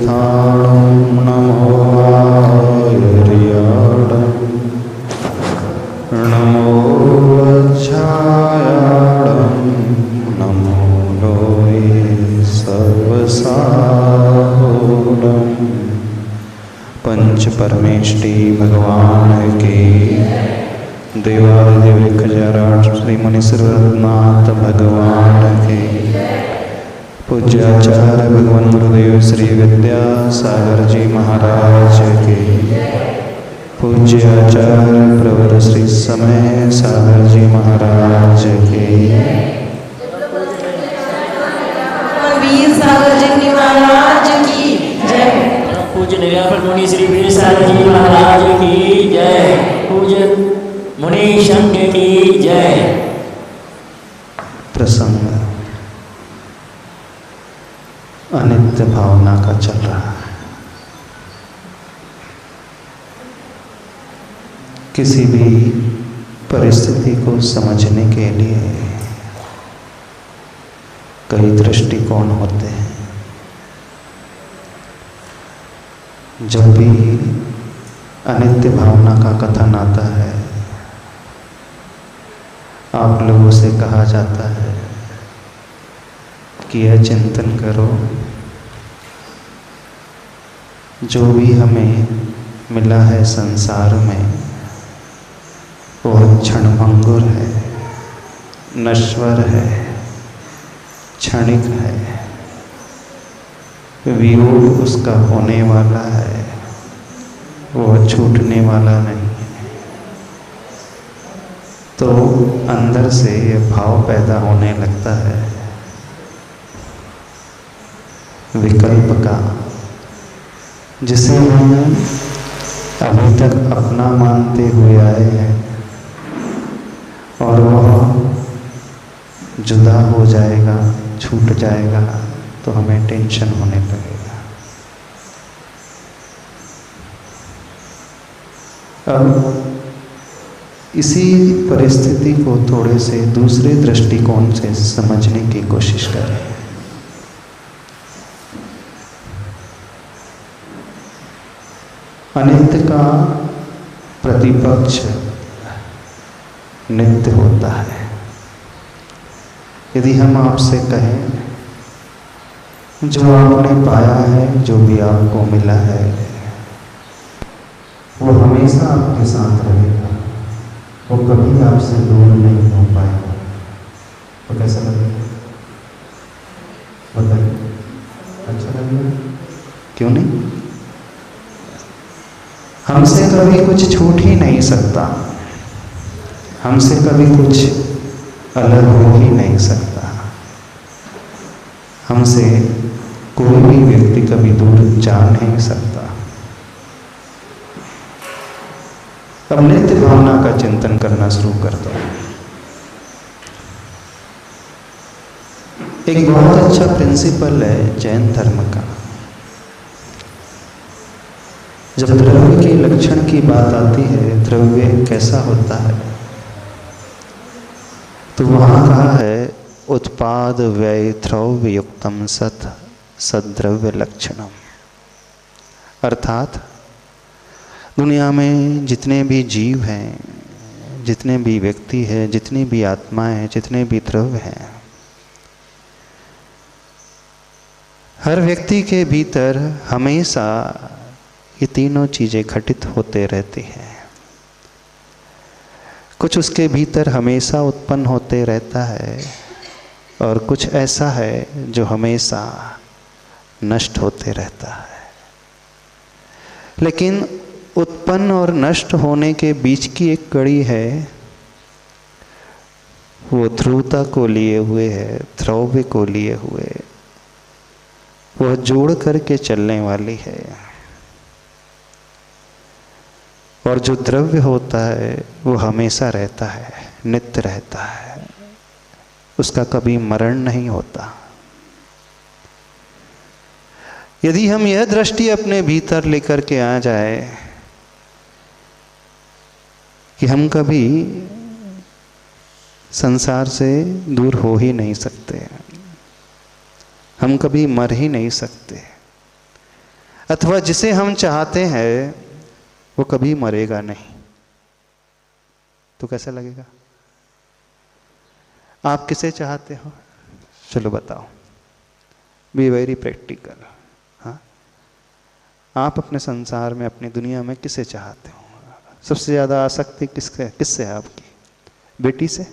तीर्थाणं नमो आर्याणं नमो वज्रायाणं नमो लोये सर्वसाहुणं। पंच परमेष्टि भगवान की देवादिदेव खजाराट श्री मुनि सर्वनाथ भगवान के पूज्याचार्य भगवान गुरुदेव श्री विद्यासागर जी महाराज के पूज्याचार्य प्रवर श्री समय सागर जी महाराज के वीर सागर जी महाराज की जय। पूज्य व्यापक मुनि श्री वीर सागर जी महाराज की जय। पूज्य मुनि संघ की जय। प्रसंग अनित्य भावना का चल रहा है। किसी भी परिस्थिति को समझने के लिए कई दृष्टिकोण होते हैं। जब भी अनित्य भावना का कथन आता है, आप लोगों से कहा जाता है कि यह चिंतन करो, जो भी हमें मिला है संसार में वह क्षणभंगुर है, नश्वर है, क्षणिक है, वियोग उसका होने वाला है, वह छूटने वाला नहीं है। तो अंदर से यह भाव पैदा होने लगता है विकल्प का, जिसे हम अभी तक अपना मानते हुए आए हैं और वह जुदा हो जाएगा, छूट जाएगा तो हमें टेंशन होने लगेगा। अब इसी परिस्थिति को थोड़े से दूसरे दृष्टिकोण से समझने की कोशिश करें। अनित्य का प्रतिपक्ष नित्य होता है। यदि हम आपसे कहें जो आपने पाया है, जो भी आपको मिला है, वो हमेशा आपके साथ रहेगा, वो कभी आपसे दूर नहीं हो पाएगा, तो कैसा लगेगा? बताइए, अच्छा लगेगा? क्यों नहीं? हमसे कभी कुछ छूट ही नहीं सकता, हमसे कभी कुछ अलग हो ही नहीं सकता, हमसे कोई भी व्यक्ति कभी दूर जा नहीं सकता। अब नित्य भावना का चिंतन करना शुरू कर दो। एक बहुत अच्छा प्रिंसिपल है जैन धर्म का। जब द्रव्य के लक्षण की बात आती है, द्रव्य कैसा होता है, तो वहाँ कहा है उत्पाद व्यय द्रव्य युक्तम सत सद्रव्य लक्षणम। अर्थात दुनिया में जितने भी जीव हैं, जितने भी व्यक्ति हैं, जितनी भी आत्माएं हैं, जितने भी द्रव्य हैं, हर व्यक्ति के भीतर हमेशा ये तीनों चीज़ें घटित होते रहती हैं। कुछ उसके भीतर हमेशा उत्पन्न होते रहता है और कुछ ऐसा है जो हमेशा नष्ट होते रहता है। लेकिन उत्पन्न और नष्ट होने के बीच की एक कड़ी है, वो ध्रुवता को लिए हुए है, द्रव्य को लिए हुए, वह जोड़ करके चलने वाली है। और जो द्रव्य होता है वो हमेशा रहता है, नित्य रहता है, उसका कभी मरण नहीं होता। यदि हम यह दृष्टि अपने भीतर लेकर के आ जाए कि हम कभी संसार से दूर हो ही नहीं सकते, हम कभी मर ही नहीं सकते, अथवा जिसे हम चाहते हैं वो कभी मरेगा नहीं, तो कैसा लगेगा? आप किसे चाहते हो? चलो बताओ, बी वेरी प्रैक्टिकल। हाँ, आप अपने संसार में, अपनी दुनिया में किसे चाहते हो? सबसे ज्यादा आसक्ति किससे है आपकी? बेटी से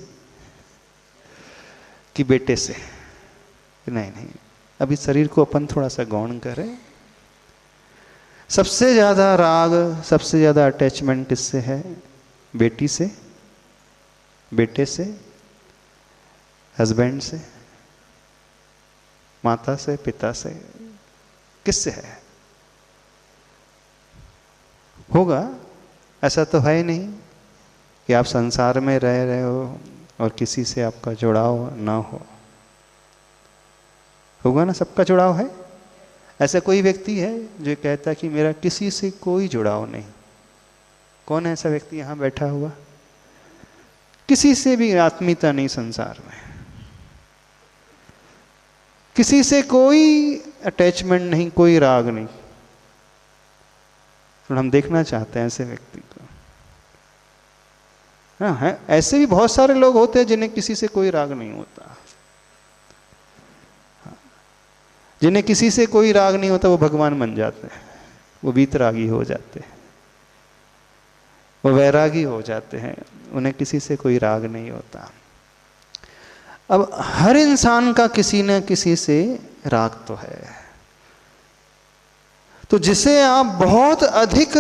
कि बेटे से? नहीं नहीं, अभी शरीर को अपन थोड़ा सा गौण करें। सबसे ज्यादा राग, सबसे ज्यादा अटैचमेंट किससे है? बेटी से, बेटे से, हस्बैंड से, माता से, पिता से? किससे है? होगा, ऐसा तो है ही नहीं कि आप संसार में रह रहे हो और किसी से आपका जुड़ाव ना हो। होगा ना, सबका जुड़ाव है। ऐसा कोई व्यक्ति है जो कहता है कि मेरा किसी से कोई जुड़ाव नहीं? कौन है ऐसा व्यक्ति यहां बैठा हुआ? किसी से भी आत्मीयता नहीं संसार में, किसी से कोई अटैचमेंट नहीं, कोई राग नहीं। तो हम देखना चाहते हैं ऐसे व्यक्ति को। हाँ है, ऐसे भी बहुत सारे लोग होते हैं जिन्हें किसी से कोई राग नहीं होता। जिन्हें किसी से कोई राग नहीं होता वो भगवान बन जाते हैं, वो वीतरागी हो जाते हैं, वो वैरागी हो जाते हैं, उन्हें किसी से कोई राग नहीं होता। अब हर इंसान का किसी न किसी से राग तो है। तो जिसे आप बहुत अधिक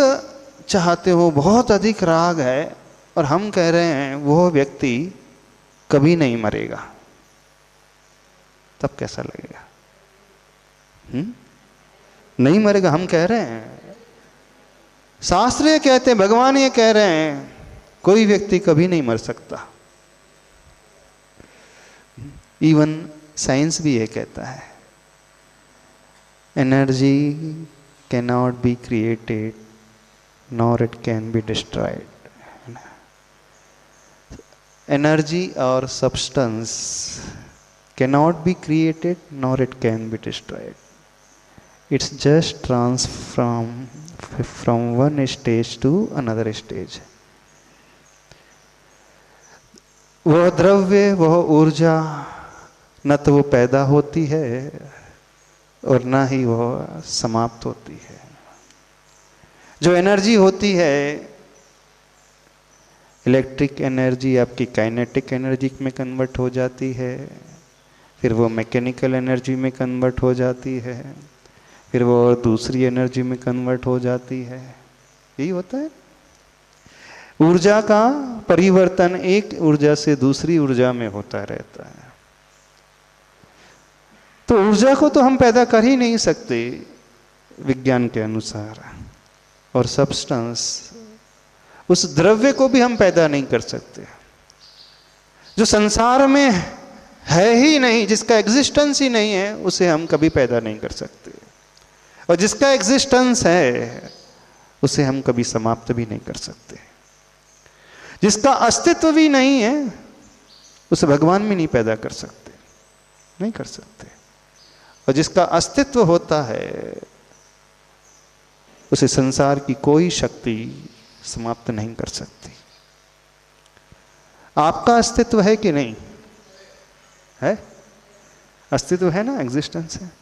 चाहते हो, बहुत अधिक राग है, और हम कह रहे हैं वो व्यक्ति कभी नहीं मरेगा, तब कैसा लगेगा? नहीं मरेगा हम कह रहे हैं, शास्त्र ये कहते हैं, भगवान ये कह रहे हैं, कोई व्यक्ति कभी नहीं मर सकता। इवन साइंस भी ये कहता है, energy can not be created nor it can be destroyed. Energy और substance can not be created nor it can be destroyed. It's just transform from one stage to another stage. वह द्रव्य, वह ऊर्जा न तो वो पैदा होती है और न ही वह समाप्त होती है। जो एनर्जी होती है, इलेक्ट्रिक एनर्जी आपकी काइनेटिक एनर्जी में कन्वर्ट हो जाती है, फिर वो मैकेनिकल एनर्जी में कन्वर्ट हो जाती है, फिर वो और दूसरी एनर्जी में कन्वर्ट हो जाती है। यही होता है। ऊर्जा का परिवर्तन एक ऊर्जा से दूसरी ऊर्जा में होता रहता है। तो ऊर्जा को तो हम पैदा कर ही नहीं सकते विज्ञान के अनुसार, और सब्सटेंस, उस द्रव्य को भी हम पैदा नहीं कर सकते जो संसार में है ही नहीं, जिसका एग्जिस्टेंस ही नहीं है, उसे हम कभी पैदा नहीं कर सकते। और जिसका एग्जिस्टेंस है उसे हम कभी समाप्त भी नहीं कर सकते। जिसका अस्तित्व भी नहीं है उसे भगवान भी नहीं पैदा कर सकते, नहीं कर सकते। और जिसका अस्तित्व होता है उसे संसार की कोई शक्ति समाप्त नहीं कर सकती। आपका अस्तित्व है कि नहीं है? अस्तित्व है ना, एग्जिस्टेंस है।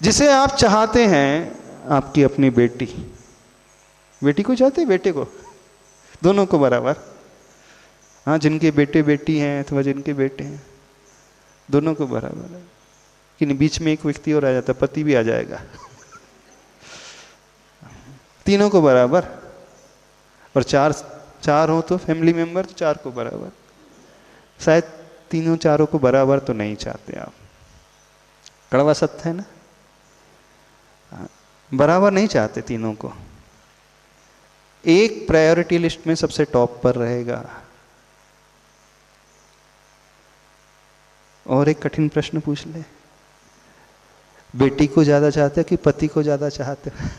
जिसे आप चाहते हैं, आपकी अपनी बेटी, बेटी को चाहते हैं, बेटे को, दोनों को बराबर। हाँ, जिनके बेटे बेटी हैं अथवा जिनके बेटे हैं, दोनों को बराबर है। कि बीच में एक व्यक्ति और आ जाता, पति भी आ जाएगा, तीनों को बराबर। और चार हो तो फैमिली मेंबर, तो चार को बराबर। शायद तीनों चारों को बराबर तो नहीं चाहते आप, कड़वा सत्य है ना, बराबर नहीं चाहते तीनों को। एक प्रायोरिटी लिस्ट में सबसे टॉप पर रहेगा। और एक कठिन प्रश्न पूछ ले, बेटी को ज्यादा चाहते हो कि पति को ज्यादा चाहते हो?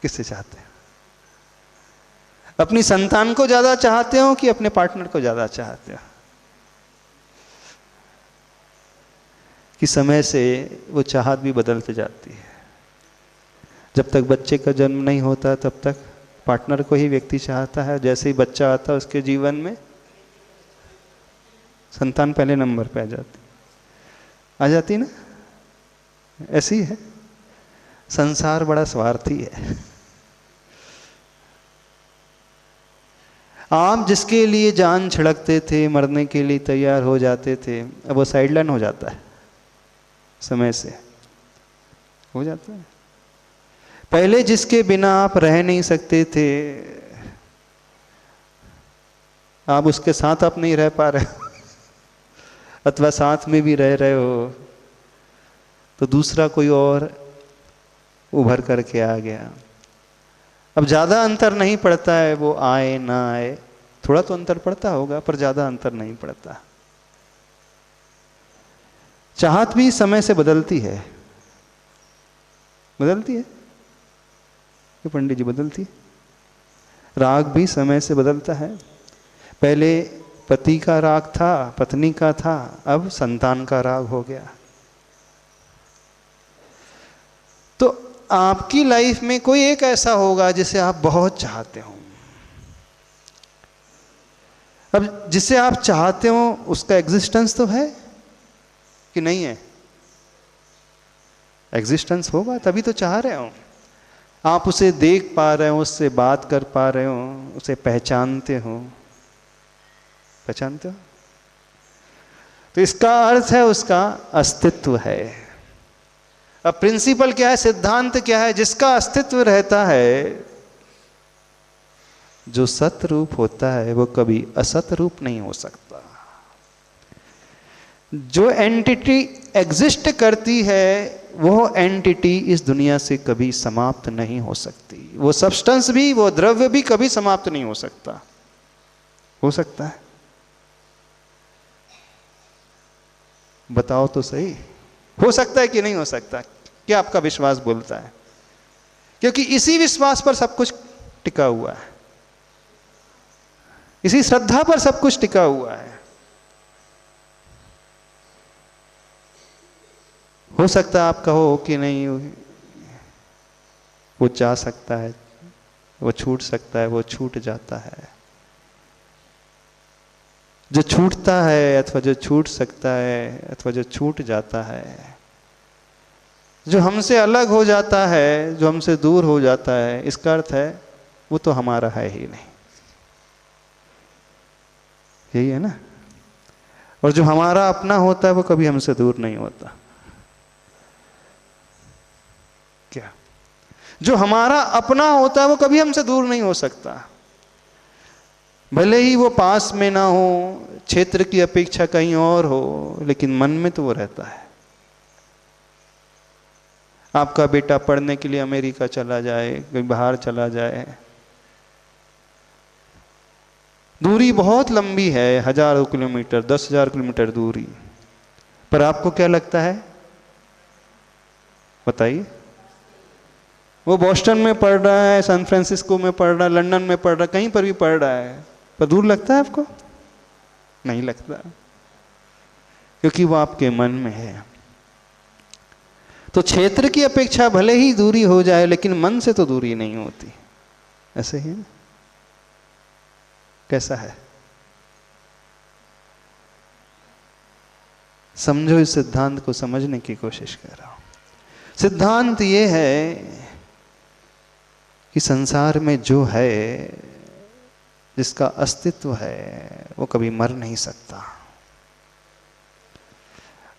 किससे चाहते हो? अपनी संतान को ज्यादा चाहते हो कि अपने पार्टनर को ज्यादा चाहते हो? कि समय से वो चाहत भी बदलते जाती है। जब तक बच्चे का जन्म नहीं होता तब तक पार्टनर को ही व्यक्ति चाहता है। जैसे ही बच्चा आता है उसके जीवन में संतान पहले नंबर पे आ जाती ना। ऐसी है, संसार बड़ा स्वार्थी है। आप जिसके लिए जान छिड़कते थे, मरने के लिए तैयार हो जाते थे, अब वो साइडलाइन हो जाता है, समय से हो जाता है। पहले जिसके बिना आप रह नहीं सकते थे, आप उसके साथ आप नहीं रह पा रहे हो अथवा साथ में भी रह रहे हो, तो दूसरा कोई और उभर करके आ गया। अब ज़्यादा अंतर नहीं पड़ता है, वो आए ना आए, थोड़ा तो अंतर पड़ता होगा पर ज़्यादा अंतर नहीं पड़ता। चाहत भी समय से बदलती है, बदलती है कि पंडित जी बदलती है। राग भी समय से बदलता है। पहले पति का राग था, पत्नी का था, अब संतान का राग हो गया। तो आपकी लाइफ में कोई एक ऐसा होगा जिसे आप बहुत चाहते हो। अब जिसे आप चाहते हो उसका एग्जिस्टेंस तो है कि नहीं है? एग्जिस्टेंस होगा तभी तो चाह रहे हो। आप उसे देख पा रहे हो, उससे बात कर पा रहे हो, उसे पहचानते हो, पहचानते हो, तो इसका अर्थ है उसका अस्तित्व है। अब प्रिंसिपल क्या है, सिद्धांत क्या है? जिसका अस्तित्व रहता है, जो सत रूप होता है वो कभी असत रूप नहीं हो सकता। जो एंटिटी एग्जिस्ट करती है वो एंटिटी इस दुनिया से कभी समाप्त नहीं हो सकती। वो सब्सटेंस भी, वो द्रव्य भी कभी समाप्त नहीं हो सकता। हो सकता है? बताओ तो सही, हो सकता है कि नहीं हो सकता? क्या आपका विश्वास बोलता है? क्योंकि इसी विश्वास पर सब कुछ टिका हुआ है, इसी श्रद्धा पर सब कुछ टिका हुआ है। हो सकता है आप कहो कि नहीं, वो जा सकता है, वो छूट सकता है, वो छूट जाता है। जो छूटता है अथवा जो छूट सकता है अथवा जो छूट जाता है, जो हमसे अलग हो जाता है, जो हमसे दूर हो जाता है, इसका अर्थ है वो तो हमारा है ही नहीं। यही है ना? और जो हमारा अपना होता है वो कभी हमसे दूर नहीं होता। क्या? जो हमारा अपना होता है वो कभी हमसे दूर नहीं हो सकता। भले ही वो पास में ना हो, क्षेत्र की अपेक्षा कहीं और हो, लेकिन मन में तो वो रहता है। आपका बेटा पढ़ने के लिए अमेरिका चला जाए, कहीं बाहर चला जाए, दूरी बहुत लंबी है, हजारों किलोमीटर, 10,000 किलोमीटर दूरी, पर आपको क्या लगता है? बताइए। वो बोस्टन में पढ़ रहा है, सैन फ्रांसिस्को में पढ़ रहा है, लंदन में पढ़ रहा है, कहीं पर भी पढ़ रहा है, पर दूर लगता है आपको? नहीं लगता, क्योंकि वो आपके मन में है। तो क्षेत्र की अपेक्षा भले ही दूरी हो जाए, लेकिन मन से तो दूरी नहीं होती। ऐसे ही ना? कैसा है? समझो, इस सिद्धांत को समझने की कोशिश कर रहा हूं। सिद्धांत ये है कि संसार में जो है, जिसका अस्तित्व है, वो कभी मर नहीं सकता,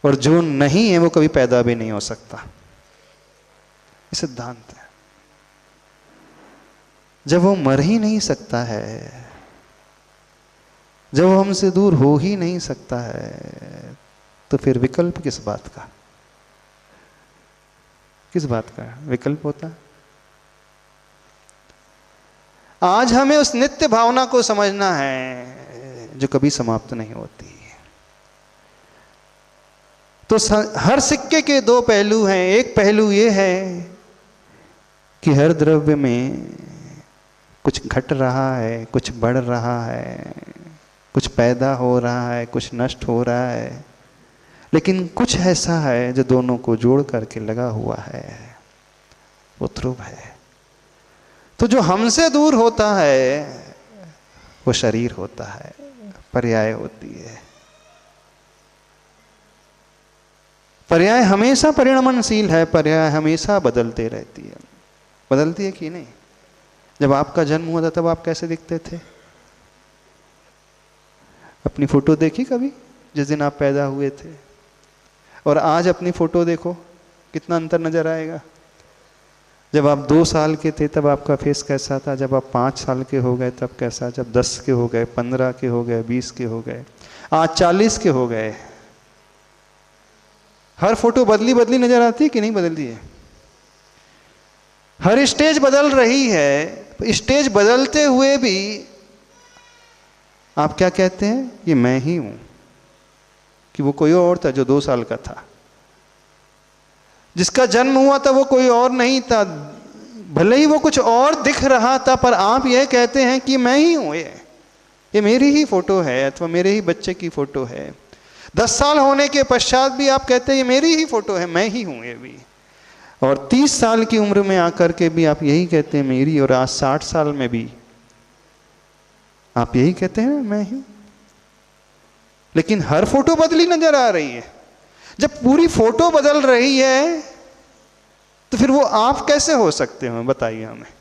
और जो नहीं है वो कभी पैदा भी नहीं हो सकता। ये सिद्धांत है। जब वो मर ही नहीं सकता है, जब वो हमसे दूर हो ही नहीं सकता है, तो फिर विकल्प किस बात का? किस बात का विकल्प होता है? आज हमें उस नित्य भावना को समझना है जो कभी समाप्त नहीं होती। तो हर सिक्के के दो पहलू हैं। एक पहलू ये है कि हर द्रव्य में कुछ घट रहा है, कुछ बढ़ रहा है, कुछ पैदा हो रहा है, कुछ नष्ट हो रहा है, लेकिन कुछ ऐसा है जो दोनों को जोड़ करके लगा हुआ है, वो ध्रुव है। तो जो हमसे दूर होता है वो शरीर होता है, पर्याय होती है। पर्याय हमेशा परिणमनशील है, पर्याय हमेशा बदलते रहती है। बदलती है कि नहीं? जब आपका जन्म हुआ था तब आप कैसे दिखते थे? अपनी फोटो देखी कभी जिस दिन आप पैदा हुए थे, और आज अपनी फोटो देखो, कितना अंतर नजर आएगा। जब आप 2 साल के थे तब आपका फेस कैसा था, जब आप 5 साल के हो गए तब कैसा, जब 10 के हो गए, 15 के हो गए, 20 के हो गए, आज 40 के हो गए। हर फोटो बदली बदली नजर आती है कि नहीं बदलती है? हर स्टेज बदल रही है। स्टेज बदलते हुए भी आप क्या कहते हैं? ये मैं ही हूं, कि वो कोई और था जो 2 साल का था। जिसका जन्म हुआ था वो कोई और नहीं था, भले ही वो कुछ और दिख रहा था, पर आप यह कहते हैं कि मैं ही हूं, ये मेरी ही फोटो है, अथवा मेरे ही बच्चे की फोटो है। 10 साल होने के पश्चात भी आप कहते हैं ये मेरी ही फोटो है, मैं ही हूं ये भी। और 30 साल की उम्र में आकर के भी आप यही कहते हैं मेरी, और आज 60 साल में भी आप यही कहते हैं मैं ही। लेकिन हर फोटो बदली नजर आ रही है। जब पूरी फोटो बदल रही है तो फिर वो आप कैसे हो सकते हो? बताइए हमें।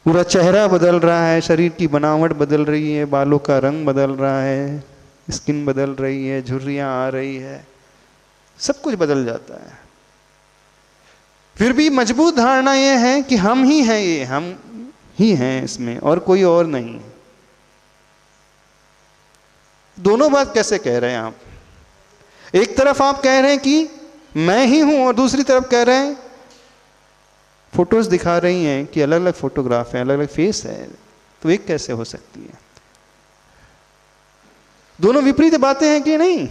पूरा चेहरा बदल रहा है, शरीर की बनावट बदल रही है, बालों का रंग बदल रहा है, स्किन बदल रही है, झुर्रियां आ रही है, सब कुछ बदल जाता है। फिर भी मजबूत धारणा यह है कि हम ही हैं, ये हम ही हैं इसमें, और कोई और नहीं। दोनों बात कैसे कह रहे हैं आप? एक तरफ आप कह रहे हैं कि मैं ही हूं, और दूसरी तरफ कह रहे हैं, फोटोज दिखा रही हैं कि अलग अलग फोटोग्राफ है, अलग अलग फेस है, तो एक कैसे हो सकती है? दोनों विपरीत बातें हैं कि नहीं?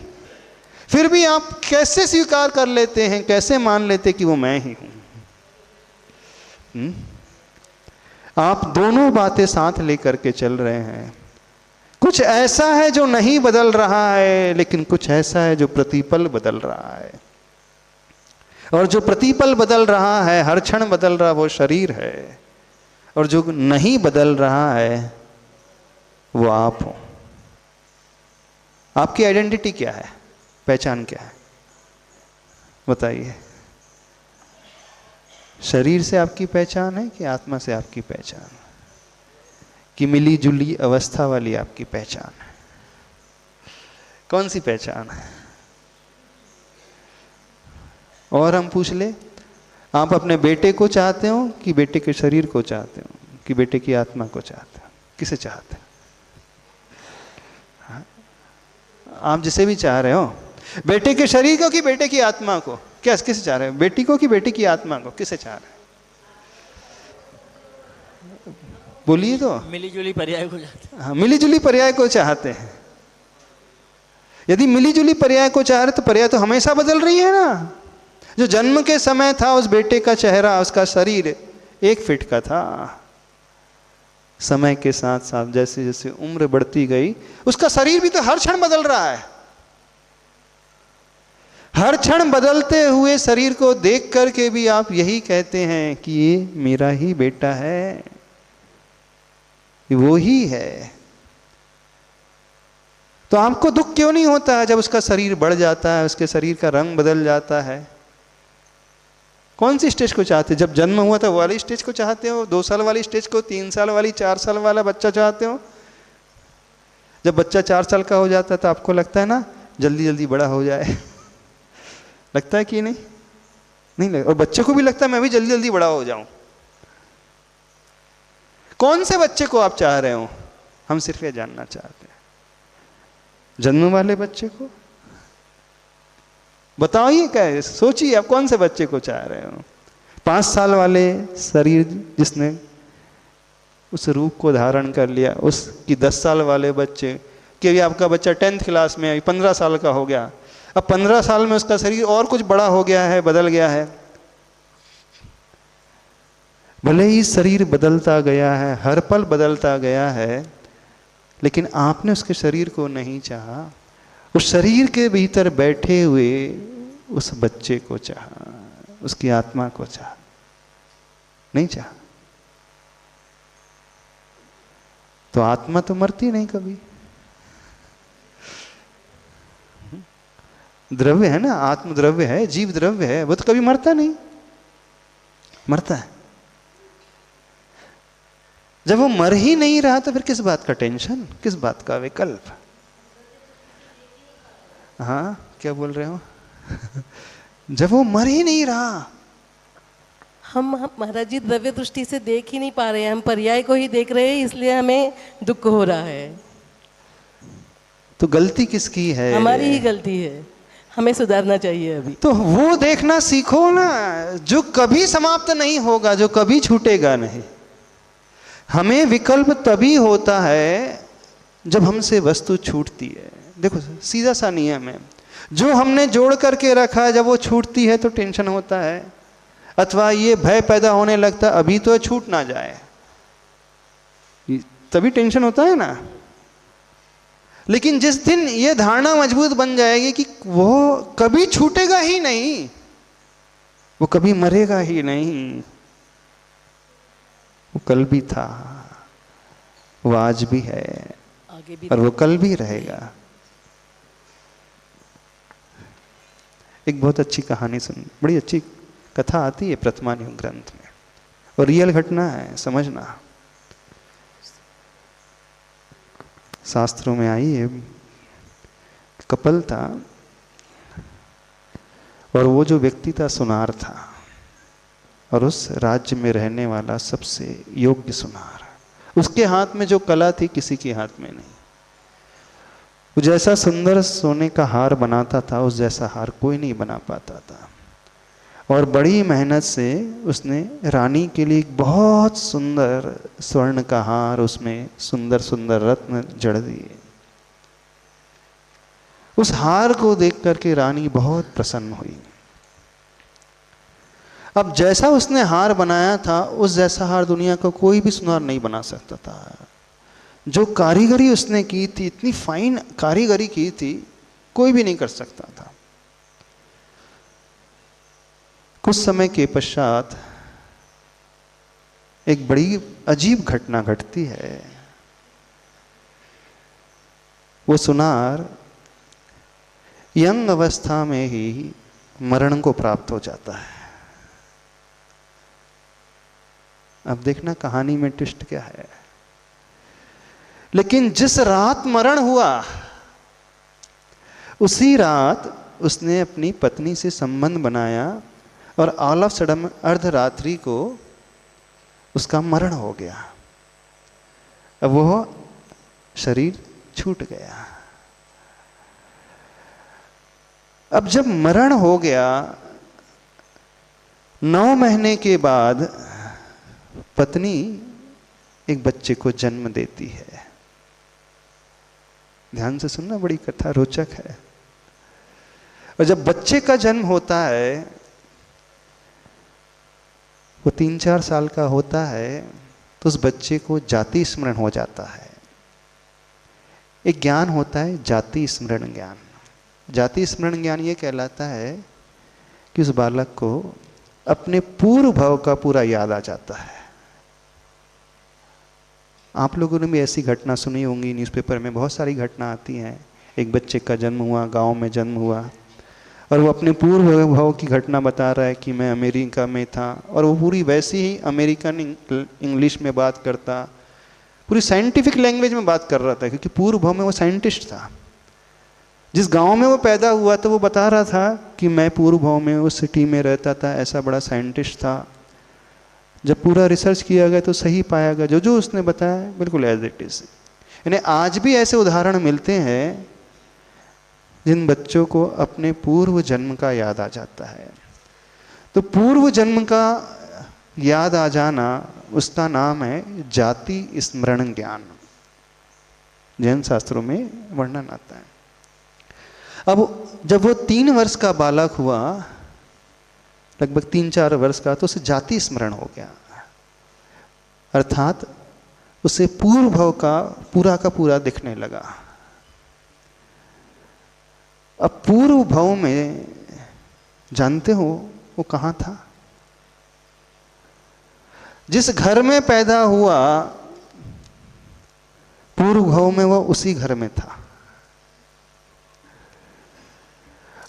फिर भी आप कैसे स्वीकार कर लेते हैं, कैसे मान लेते कि वो मैं ही हूं? आप दोनों बातें साथ लेकर के चल रहे हैं। कुछ ऐसा है जो नहीं बदल रहा है, लेकिन कुछ ऐसा है जो प्रतिपल बदल रहा है। और जो प्रतिपल बदल रहा है, हर क्षण बदल रहा, वो शरीर है। और जो नहीं बदल रहा है वो आप हो। आपकी आइडेंटिटी क्या है? पहचान क्या है? बताइए। शरीर से आपकी पहचान है कि आत्मा से आपकी पहचान, कि मिली जुली अवस्था वाली आपकी पहचान है? कौन सी पहचान है? और हम पूछ ले, आप अपने बेटे को चाहते हो कि बेटे के शरीर को चाहते हो, कि बेटे की आत्मा को चाहते हो? किसे चाहते हो? आप जिसे भी चाह रहे हो, बेटे के शरीर को कि बेटे की आत्मा को? क्या किसे चाह रहे हो? बेटी को कि बेटे की आत्मा को? किसे चाह रहे हो? बोलिए तो। मिलीजुली पर्याय को चाहते हैं। हाँ, मिलीजुली पर्याय को चाहते हैं। यदि मिलीजुली पर्याय को चाह रहे तो पर्याय तो हमेशा बदल रही है ना। जो जन्म के समय था उस बेटे का चेहरा, उसका शरीर 1 फीट का था। समय के साथ साथ जैसे जैसे उम्र बढ़ती गई, उसका शरीर भी तो हर क्षण बदल रहा है। हर क्षण बदलते हुए शरीर को देख करके भी आप यही कहते हैं कि ये मेरा ही बेटा है, वो ही है। तो आपको दुख क्यों नहीं होता है जब उसका शरीर बढ़ जाता है, उसके शरीर का रंग बदल जाता है? कौन सी स्टेज को चाहते? जब जन्म हुआ था वो वाली स्टेज को चाहते हो? 2 साल वाली स्टेज को? 3 साल वाली, 4 साल वाला बच्चा चाहते हो? जब बच्चा 4 साल का हो जाता है तो आपको लगता है ना जल्दी जल्दी बड़ा हो जाए। लगता है कि नहीं? नहीं लगता। और बच्चे को भी लगता है मैं भी जल्दी जल्दी बड़ा हो जाऊं। कौन से बच्चे को आप चाह रहे हो? हम सिर्फ ये जानना चाहते हैं। जन्म वाले बच्चे को? बताइए, क्या है? सोचिए आप कौन से बच्चे को चाह रहे हो? 5 साल वाले शरीर जिसने उस रूप को धारण कर लिया, उसकी 10 साल वाले बच्चे कि आपका बच्चा 10th क्लास में 15 साल का हो गया, अब 15 साल में उसका शरीर और कुछ बड़ा हो गया है, बदल गया है। भले ही शरीर बदलता गया है, हर पल बदलता गया है, लेकिन आपने उसके शरीर को नहीं चाहा। उस शरीर के भीतर बैठे हुए उस बच्चे को चाह, उसकी आत्मा को चाह, नहीं चाह। तो आत्मा तो मरती नहीं कभी। द्रव्य है ना, आत्म द्रव्य है, जीव द्रव्य है, वो तो कभी मरता नहीं। मरता है। जब वो मर ही नहीं रहा तो फिर किस बात का टेंशन, किस बात का विकल्प? हाँ, क्या बोल रहे हो? जब वो मर ही नहीं रहा। हम महाराज जी द्रव्य दृष्टि से देख ही नहीं पा रहे हैं, हम पर्याय को ही देख रहे हैं, इसलिए हमें दुख हो रहा है। तो गलती किसकी है? हमारी ही गलती है, हमें सुधारना चाहिए अभी। तो वो देखना सीखो ना, जो कभी समाप्त नहीं होगा, जो कभी छूटेगा नहीं। हमें विकल्प तभी होता है जब हमसे वस्तु छूटती है। देखो सीधा सा नियम है, जो हमने जोड़ करके रखा है जब वो छूटती है तो टेंशन होता है, अथवा ये भय पैदा होने लगता है अभी तो छूट ना जाए, तभी टेंशन होता है ना। लेकिन जिस दिन ये धारणा मजबूत बन जाएगी कि वो कभी छूटेगा ही नहीं, वो कभी मरेगा ही नहीं, वो कल भी था, वो आज भी है, आगे भी, और वो कल भी रहेगा। एक बहुत अच्छी कहानी सुन, बड़ी अच्छी कथा आती है प्रथमान्युग ग्रंथ में, और रियल घटना है, समझना। शास्त्रों में आई है, कपल था और वो जो व्यक्ति था सुनार था, और उस राज्य में रहने वाला सबसे योग्य सुनार। उसके हाथ में जो कला थी किसी के हाथ में नहीं। वो जैसा सुंदर सोने का हार बनाता था उस जैसा हार कोई नहीं बना पाता था, और बड़ी मेहनत से उसने रानी के लिए एक बहुत सुंदर स्वर्ण का हार, उसमें सुंदर सुंदर रत्न जड़ दिए। उस हार को देख करके रानी बहुत प्रसन्न हुई। अब जैसा उसने हार बनाया था उस जैसा हार दुनिया का कोई भी सुनार नहीं बना सकता था। जो कारीगरी उसने की थी, इतनी फाइन कारीगरी की थी, कोई भी नहीं कर सकता था। कुछ समय के पश्चात एक बड़ी अजीब घटना घटती है। वो सुनार यंग अवस्था में ही मरण को प्राप्त हो जाता है। अब देखना कहानी में ट्विस्ट क्या है। लेकिन जिस रात मरण हुआ उसी रात उसने अपनी पत्नी से संबंध बनाया, और ऑल ऑफ सडन अर्धरात्रि को उसका मरण हो गया। अब वो शरीर छूट गया। अब जब मरण हो गया, 9 महीने के बाद पत्नी एक बच्चे को जन्म देती है। ध्यान से सुनना, बड़ी कथा रोचक है। और जब बच्चे का जन्म होता है, वो 3-4 साल का होता है, तो उस बच्चे को जाति स्मरण हो जाता है। एक ज्ञान होता है जाति स्मरण ज्ञान। जाति स्मरण ज्ञान ये कहलाता है कि उस बालक को अपने पूर्व भव का पूरा याद आ जाता है। आप लोगों ने भी ऐसी घटना सुनी होंगी, न्यूज़पेपर में बहुत सारी घटना आती हैं। एक बच्चे का जन्म हुआ, गांव में जन्म हुआ, और वो अपने पूर्व भव की घटना बता रहा है कि मैं अमेरिका में था, और वो पूरी वैसी ही अमेरिकन इंग्लिश में बात करता, पूरी साइंटिफिक लैंग्वेज में बात कर रहा था, क्योंकि पूर्व भव में वो साइंटिस्ट था। जिस गांव में वो पैदा हुआ था वो बता रहा था कि मैं पूर्व भव में उस सिटी में रहता था, ऐसा बड़ा साइंटिस्ट था। जब पूरा रिसर्च किया गया तो सही पाया गया, जो जो उसने बताया बिल्कुल एज इट इज। यानी आज भी ऐसे उदाहरण मिलते हैं जिन बच्चों को अपने पूर्व जन्म का याद आ जाता है। तो पूर्व जन्म का याद आ जाना, उसका नाम है जाति स्मरण ज्ञान। जैन शास्त्रों में वर्णन आता है। अब जब वो 3 वर्ष का बालक हुआ, लगभग 3-4 वर्ष का, तो उसे जाति स्मरण हो गया, अर्थात उसे पूर्व भव का पूरा दिखने लगा। अब पूर्व भाव में जानते हो वो कहाँ था? जिस घर में पैदा हुआ पूर्व भाव में वो उसी घर में था,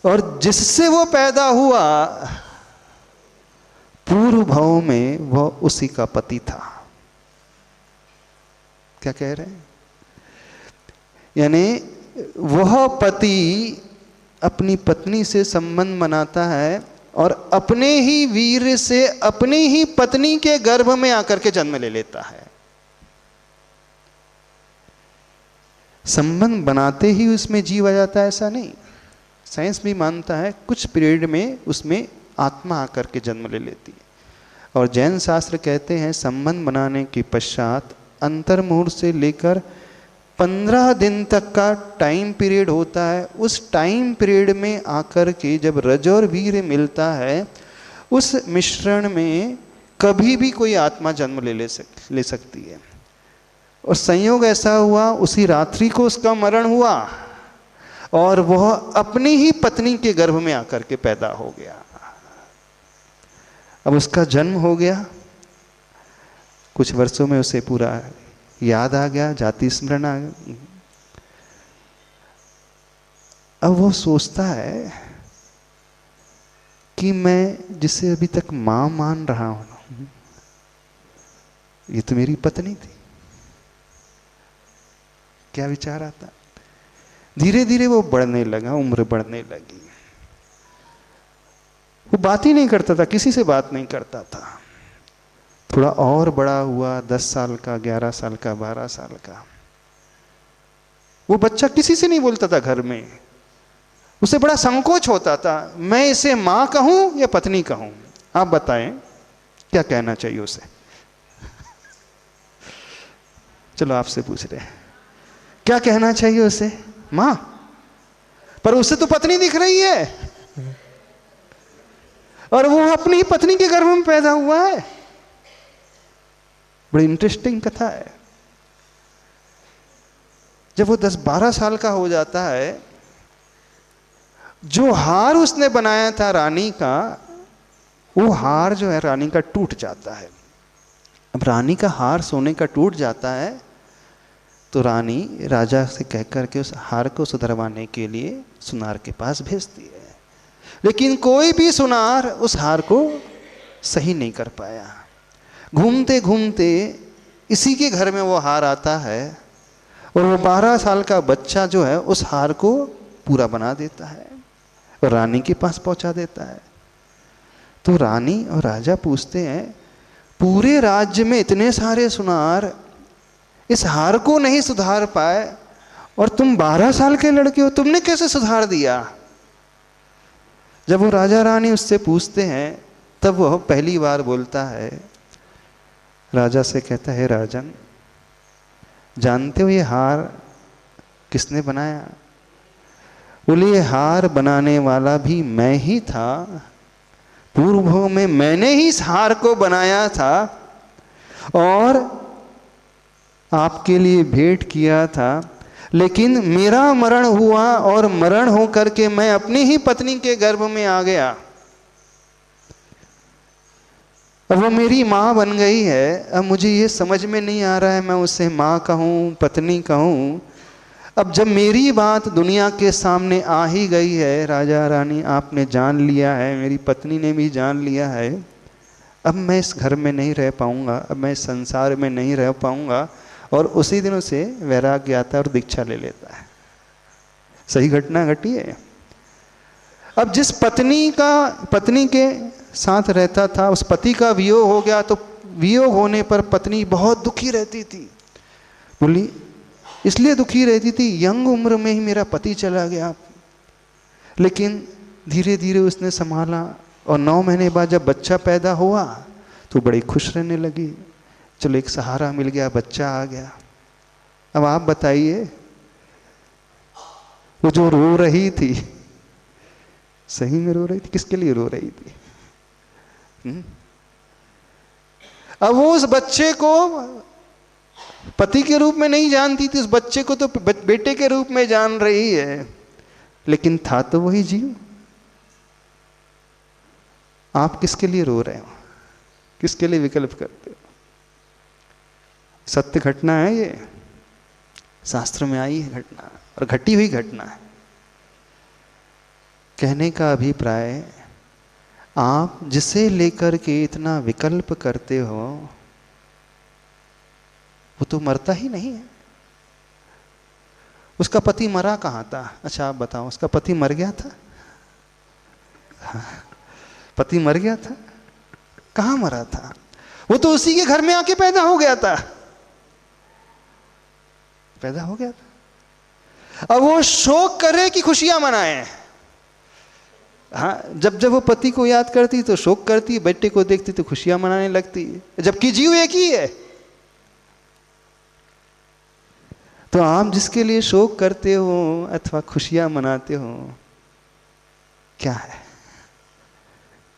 और जिससे वो पैदा हुआ पूर्व भाव में वह उसी का पति था। क्या कह रहे हैं? यानी वह पति अपनी पत्नी से संबंध बनाता है और अपने ही वीर से अपनी ही पत्नी के गर्भ में आकर के जन्म ले लेता है। संबंध बनाते ही उसमें जीव आ जाता है ऐसा नहीं। साइंस भी मानता है कुछ पीरियड में उसमें आत्मा आकर के जन्म ले लेती है। और जैन शास्त्र कहते हैं संबंध बनाने के पश्चात अंतर्मुहूर्त से लेकर 15 दिन तक का टाइम पीरियड होता है। उस टाइम पीरियड में आकर के जब रज और वीर मिलता है, उस मिश्रण में कभी भी कोई आत्मा जन्म ले सकती है। और संयोग ऐसा हुआ, उसी रात्रि को उसका मरण हुआ और वह अपनी ही पत्नी के गर्भ में आकर के पैदा हो गया। अब उसका जन्म हो गया, कुछ वर्षों में उसे पूरा याद आ गया, जाति स्मरण आ गया। अब वो सोचता है कि मैं जिसे अभी तक मां मान रहा हूं, ये तो मेरी पत्नी थी। क्या विचार आता? धीरे धीरे वो बढ़ने लगा, उम्र बढ़ने लगी। वो बात ही नहीं करता था, किसी से बात नहीं करता था। थोड़ा और बड़ा हुआ, 10 साल का, 11 साल का, 12 साल का। वो बच्चा किसी से नहीं बोलता था घर में। उसे बड़ा संकोच होता था, मैं इसे मां कहूं या पत्नी कहूं? आप बताएं क्या कहना चाहिए उसे? चलो आपसे पूछ रहे हैं, क्या कहना चाहिए उसे? मां? पर उसे तो पत्नी दिख रही है और वो अपनी पत्नी के गर्भ में पैदा हुआ है। बड़ी इंटरेस्टिंग कथा है। जब वो 10-12 साल का हो जाता है, जो हार उसने बनाया था रानी का, वो हार जो है रानी का टूट जाता है। अब रानी का हार सोने का टूट जाता है तो रानी राजा से कहकर के उस हार को सुधरवाने के लिए सुनार के पास भेजती है। लेकिन कोई भी सुनार उस हार को सही नहीं कर पाया। घूमते घूमते इसी के घर में वो हार आता है और वो 12 साल का बच्चा जो है उस हार को पूरा बना देता है और रानी के पास पहुंचा देता है। तो रानी और राजा पूछते हैं, पूरे राज्य में इतने सारे सुनार इस हार को नहीं सुधार पाए और तुम 12 साल के लड़के हो, तुमने कैसे सुधार दिया? जब वो राजा रानी उससे पूछते हैं तब वह पहली बार बोलता है, राजा से कहता है, राजन जानते हो ये हार किसने बनाया? बोले, ये हार बनाने वाला भी मैं ही था। पूर्व में मैंने ही इस हार को बनाया था और आपके लिए भेंट किया था, लेकिन मेरा मरण हुआ और मरण हो करके मैं अपनी ही पत्नी के गर्भ में आ गया। अब वो मेरी माँ बन गई है। अब मुझे ये समझ में नहीं आ रहा है मैं उसे माँ कहूँ, पत्नी कहूँ। अब जब मेरी बात दुनिया के सामने आ ही गई है, राजा रानी आपने जान लिया है, मेरी पत्नी ने भी जान लिया है, अब मैं इस घर में नहीं रह पाऊँगा, अब मैं इस संसार में नहीं रह पाऊँगा। और उसी दिन उसे वैराग्य आता है और दीक्षा ले लेता है। सही घटना घटी है। अब जिस पत्नी के साथ रहता था, उस पति का वियोग हो गया, तो वियोग होने पर पत्नी बहुत दुखी रहती थी। बोली, इसलिए दुखी रहती थी, यंग उम्र में ही मेरा पति चला गया। लेकिन धीरे धीरे उसने संभाला और 9 महीने बाद जब बच्चा पैदा हुआ तो बड़ी खुश रहने लगी। चलो एक सहारा मिल गया, बच्चा आ गया। अब आप बताइए, वो जो रो रही थी, सही में रो रही थी, किसके लिए रो रही थी? अब वो उस बच्चे को पति के रूप में नहीं जानती थी, उस बच्चे को तो बेटे के रूप में जान रही है। लेकिन था तो वही जीव। आप किसके लिए रो रहे हो, किसके लिए विकल्प करते हो? सत्य घटना है ये, शास्त्र में आई है घटना और घटी हुई घटना है। कहने का अभिप्राय, आप जिसे लेकर के इतना विकल्प करते हो वो तो मरता ही नहीं है। उसका पति मरा कहाँ था? अच्छा आप बताओ, उसका पति मर गया था? हाँ, पति मर गया था? कहाँ मरा था? वो तो उसी के घर में आके पैदा हो गया था, पैदा हो गया था। अब वो शोक करे कि खुशियां मनाए? हाँ, जब जब वो पति को याद करती तो शोक करती, बेटे को देखती तो खुशियां मनाने लगती, जबकि जीव एक ही है। तो आप जिसके लिए शोक करते हो अथवा खुशियां मनाते हो, क्या है?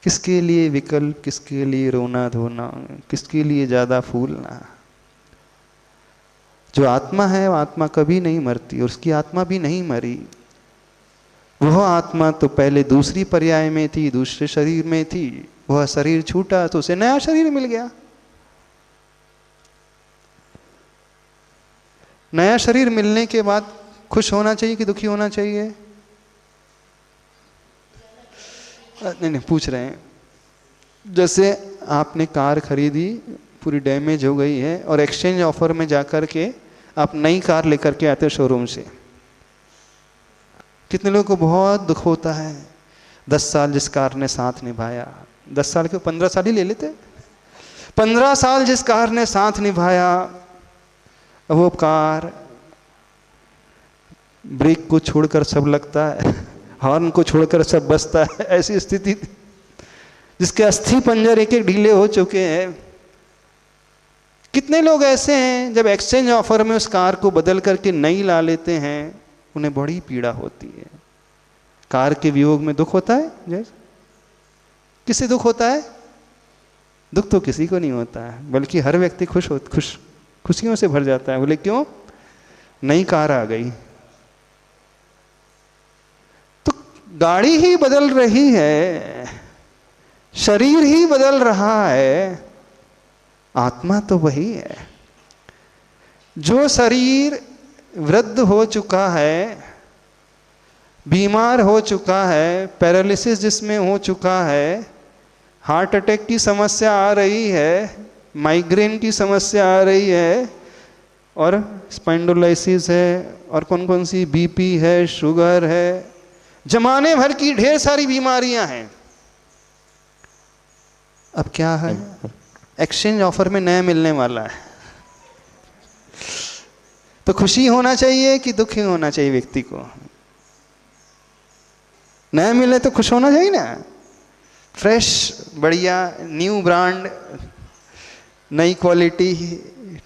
किसके लिए विकल्प, किसके लिए रोना धोना, किसके लिए ज्यादा फूलना? जो आत्मा है वो आत्मा कभी नहीं मरती और उसकी आत्मा भी नहीं मरी। वह आत्मा तो पहले दूसरी पर्याय में थी, दूसरे शरीर में थी, वह शरीर छूटा तो उसे नया शरीर मिल गया। नया शरीर मिलने के बाद खुश होना चाहिए कि दुखी होना चाहिए? नहीं नहीं, पूछ रहे हैं। जैसे आपने कार खरीदी, पूरी डैमेज हो गई है और एक्सचेंज ऑफर में जाकर के आप नई कार लेकर के आते शोरूम से, कितने लोगों को बहुत दुख होता है। 10 साल जिस कार ने साथ निभाया, 10 साल के 15 साल ही ले लेते, 15 साल जिस कार ने साथ निभाया, वो कार ब्रेक को छोड़कर सब लगता है, हॉर्न को छोड़कर सब बजता है, ऐसी स्थिति थी। जिसके अस्थि पंजर एक एक ढीले हो चुके हैं। कितने लोग ऐसे हैं जब एक्सचेंज ऑफर में उस कार को बदल करके नई ला लेते हैं, उन्हें बड़ी पीड़ा होती है। कार के वियोग में दुख होता है? जय, किससे दुख होता है? दुख तो किसी को नहीं होता है, बल्कि हर व्यक्ति खुशियों से भर जाता है। बोले क्यों? नई कार आ गई। तो गाड़ी ही बदल रही है, शरीर ही बदल रहा है, आत्मा तो वही है। जो शरीर वृद्ध हो चुका है, बीमार हो चुका है, पैरालिसिस जिसमें हो चुका है, हार्ट अटैक की समस्या आ रही है, माइग्रेन की समस्या आ रही है, और स्पाइंडोलाइसिस है, और कौन कौन सी बीपी है, शुगर है, जमाने भर की ढेर सारी बीमारियां हैं। अब क्या है? एक्सचेंज ऑफर में नया मिलने वाला है। तो खुशी होना चाहिए कि दुखी होना चाहिए व्यक्ति को? नया मिले तो खुश होना चाहिए ना। फ्रेश, बढ़िया, न्यू ब्रांड, नई क्वालिटी,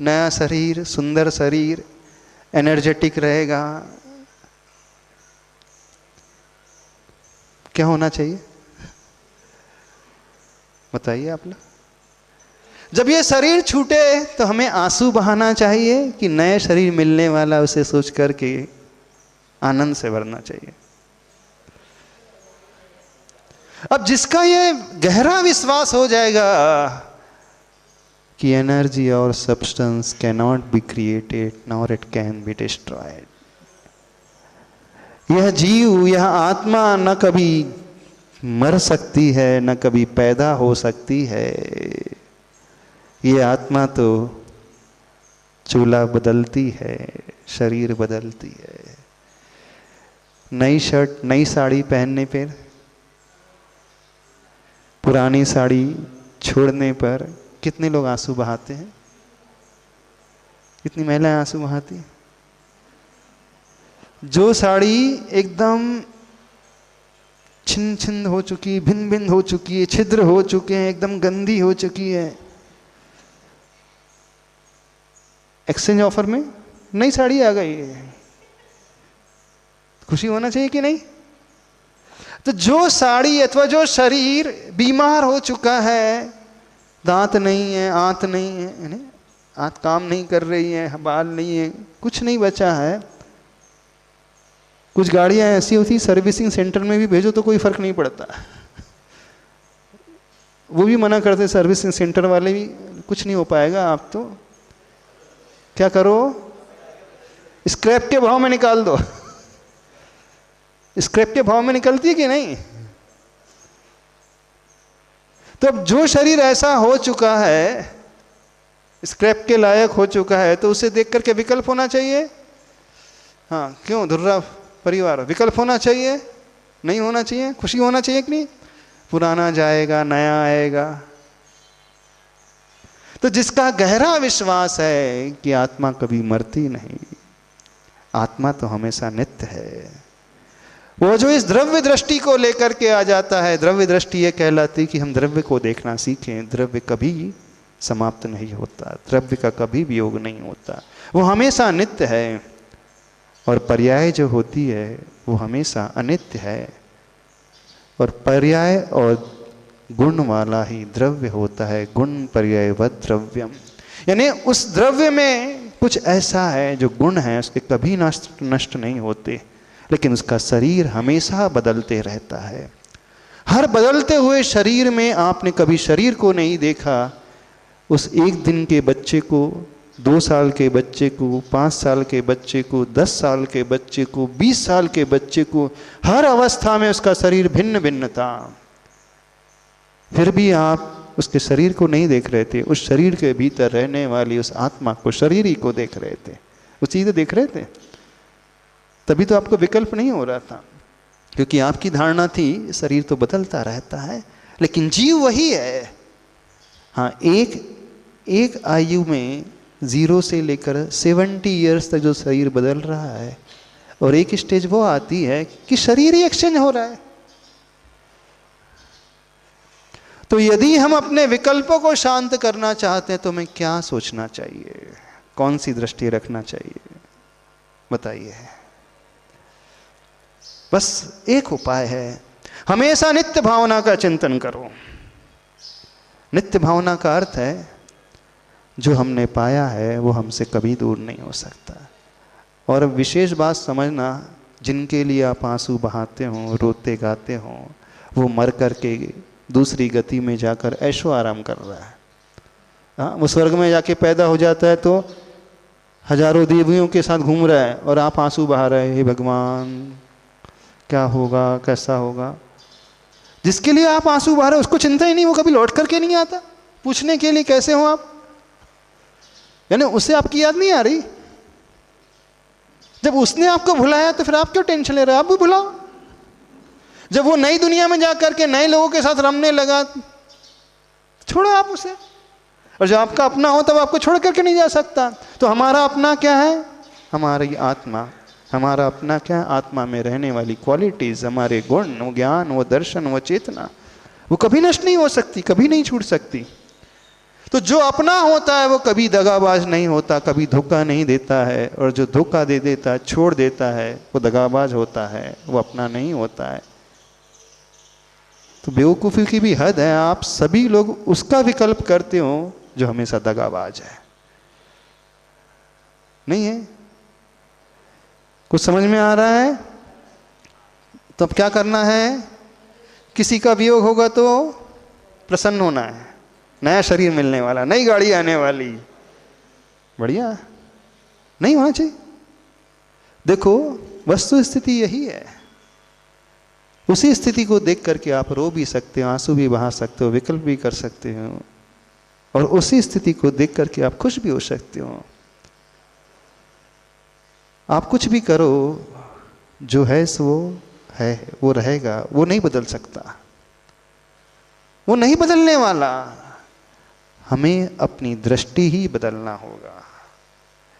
नया शरीर, सुंदर शरीर, एनर्जेटिक रहेगा। क्या होना चाहिए बताइए आप लोग? जब ये शरीर छूटे तो हमें आंसू बहाना चाहिए कि नए शरीर मिलने वाला, उसे सोच करके आनंद से भरना चाहिए। अब जिसका ये गहरा विश्वास हो जाएगा कि एनर्जी और substance can not be created nor it can be destroyed, यह जीव, यह आत्मा न कभी मर सकती है, न कभी पैदा हो सकती है। ये आत्मा तो चूल्हा बदलती है, शरीर बदलती है। नई शर्ट, नई साड़ी पहनने पर, पुरानी साड़ी छोड़ने पर कितने लोग आंसू बहाते हैं? कितनी महिलाएं आंसू बहाती हैं? जो साड़ी एकदम छिन्न छिन्न हो चुकी, भिन्न भिन्न हो चुकी है, छिद्र हो चुके हैं, एकदम गंदी हो चुकी है, एक्सचेंज ऑफर में नई साड़ी आ गई है, खुशी होना चाहिए कि नहीं? तो जो साड़ी अथवा जो शरीर बीमार हो चुका है, दांत नहीं है, आंत नहीं है, आंत काम नहीं कर रही है, बाल नहीं है, कुछ नहीं बचा है, कुछ गाड़ियां ऐसी होती सर्विसिंग सेंटर में भी भेजो तो कोई फर्क नहीं पड़ता, वो भी मना करते सर्विसिंग सेंटर वाले भी, कुछ नहीं हो पाएगा, आप तो क्या करो, स्क्रैप के भाव में निकाल दो। स्क्रैप के भाव में निकलती है कि नहीं? तो अब जो शरीर ऐसा हो चुका है, स्क्रैप के लायक हो चुका है, तो उसे देख करके विकल्प होना चाहिए। हाँ, क्यों धुर्रा परिवार, विकल्प होना चाहिए? नहीं होना चाहिए, खुशी होना चाहिए कि नहीं? पुराना जाएगा, नया आएगा। तो जिसका गहरा विश्वास है कि आत्मा कभी मरती नहीं, आत्मा तो हमेशा नित्य है, वो जो इस द्रव्य दृष्टि को लेकर के आ जाता है, द्रव्य दृष्टि ये कहलाती कि हम द्रव्य को देखना सीखें। द्रव्य कभी समाप्त नहीं होता, द्रव्य का कभी वियोग नहीं होता, वो हमेशा नित्य है। और पर्याय जो होती है वो हमेशा अनित्य है, और पर्याय और गुण वाला ही द्रव्य होता है। गुण पर्यायवत द्रव्यम, यानी उस द्रव्य में कुछ ऐसा है जो गुण है, उसके कभी नष्ट नहीं होते, लेकिन उसका शरीर हमेशा बदलते रहता है। हर बदलते हुए शरीर में आपने कभी शरीर को नहीं देखा, उस एक दिन के बच्चे को, 2 साल के बच्चे को, 5 साल के बच्चे को, 10 साल के बच्चे को, 20 साल के बच्चे को, हर अवस्था में उसका शरीर भिन्न भिन्न था। फिर भी आप उसके शरीर को नहीं देख रहे थे, उस शरीर के भीतर रहने वाली उस आत्मा को, शरीर ही को देख रहे थे, उस चीज़ देख रहे थे। तभी तो आपको विकल्प नहीं हो रहा था, क्योंकि आपकी धारणा थी शरीर तो बदलता रहता है, लेकिन जीव वही है। हाँ, एक आयु में 0 से लेकर 70 ईयर्स तक जो शरीर बदल रहा है, और एक स्टेज वो आती है कि शरीर ही एक्सचेंज हो रहा है। तो यदि हम अपने विकल्पों को शांत करना चाहते हैं तो हमें क्या सोचना चाहिए, कौन सी दृष्टि रखना चाहिए, बताइए। बस एक उपाय है, हमेशा नित्य भावना का चिंतन करो। नित्य भावना का अर्थ है जो हमने पाया है वो हमसे कभी दूर नहीं हो सकता। और विशेष बात समझना, जिनके लिए आप आंसू बहाते हो, रोते गाते हो, वो मर करके दूसरी गति में जाकर ऐशो आराम कर रहा है। हाँ, वो स्वर्ग में जाके पैदा हो जाता है तो हजारों देवियों के साथ घूम रहा है, और आप आंसू बहा रहे हैं, हे भगवान क्या होगा, कैसा होगा। जिसके लिए आप आंसू बहा रहे हैं उसको चिंता ही नहीं, वो कभी लौट करके नहीं आता पूछने के लिए कैसे हो आप, यानी उसे आपकी याद नहीं आ रही। जब उसने आपको भुलाया तो फिर आप क्यों टेंशन ले रहे हो, आप भी भुलाओ। जब वो नई दुनिया में जाकर के नए लोगों के साथ रमने लगा, छोड़ो आप उसे। और जब आपका अपना हो तब आपको छोड़ करके नहीं जा सकता। तो हमारा अपना क्या है, हमारी आत्मा। हमारा अपना क्या है, आत्मा में रहने वाली क्वालिटीज, हमारे गुण, वो ज्ञान, वो दर्शन, वो चेतना, वो कभी नष्ट नहीं हो सकती, कभी नहीं छूट सकती। तो जो अपना होता है वो कभी दगाबाज नहीं होता, कभी धोखा नहीं देता है, और जो धोखा दे देता है, छोड़ देता है, वो दगाबाज होता है, वो अपना नहीं होता है। तो बेवकूफ़ी की भी हद है, आप सभी लोग उसका विकल्प करते हो जो हमेशा दगाबाज है। नहीं है? कुछ समझ में आ रहा है? तो अब क्या करना है, किसी का वियोग होगा तो प्रसन्न होना है, नया शरीर मिलने वाला, नई गाड़ी आने वाली, बढ़िया नहीं होना चाहिए। देखो वस्तु स्थिति यही है, उसी स्थिति को देख करके आप रो भी सकते हो, आंसू भी बहा सकते हो, विकल्प भी कर सकते हो, और उसी स्थिति को देख करके आप खुश भी हो सकते हो। आप कुछ भी करो, जो है सो है, वो रहेगा, वो नहीं बदल सकता, वो नहीं बदलने वाला। हमें अपनी दृष्टि ही बदलना होगा।